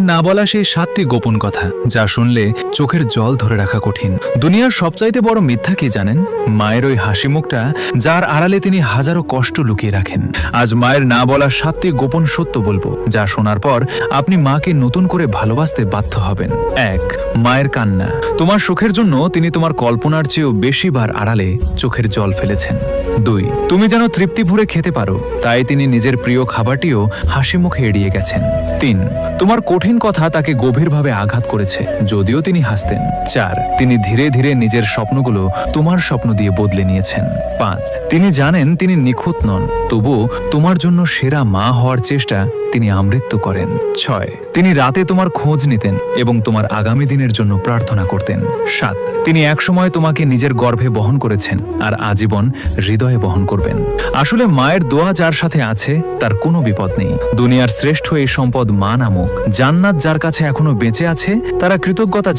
না বলা সেই 7টি গোপন কথা যা শুনলে চোখের জল ধরে রাখা কঠিন। দুনিয়ার সবচাইতে বড় মিথ্যা কি জানেন? মায়ের ওই হাসি মুখটা, যার আড়ালে তিনি হাজারো কষ্ট লুকিয়ে রাখেন। আজ মায়ের না বলা 7টি গোপন সত্য বলবো, যা শোনার পর আপনি মাকে নতুন করে ভালোবাসতে বাধ্য হবেন। 1. মায়ের কান্না। তোমার সুখের জন্য তিনি তোমার কল্পনার চেয়েও বেশিবার আড়ালে চোখের জল ফেলেছেন। 2. তুমি যেন তৃপ্তি ভরে খেতে পারো, তাই তিনি নিজের প্রিয় খাবারটিও হাসি মুখে এড়িয়ে গেছেন। 3. তোমার কঠিন কথা তাকে গভীরভাবে আঘাত করেছে, যদিও তিনি হাসতেন। 4. তিনি ধীরে ধীরে নিজের স্বপ্নগুলো তোমার স্বপ্ন দিয়ে বদলে নিয়েছেন। 5. তিনি জানেন তিনি নিখুঁত নন, তবুও তোমার জন্য সেরা মা হওয়ার চেষ্টা তিনি আমৃত্যু করেন। 6. তিনি রাতে তোমার খোঁজ নিতেন এবং তোমার আগামী দিনের জন্য প্রার্থনা করতেন। 7. তিনি একসময় তোমাকে নিজের গর্ভে বহন করেছেন আর আজীবন হৃদয়ে বহন করবেন। আসলে মায়ের দোয়া যার সাথে আছে তার কোনো বিপদ নেই। দুনিয়ার শ্রেষ্ঠ এই সম্পদ মা নামক জান্নাত যার কাছে এখনো বেঁচে আছে, তারা কৃতজ্ঞতা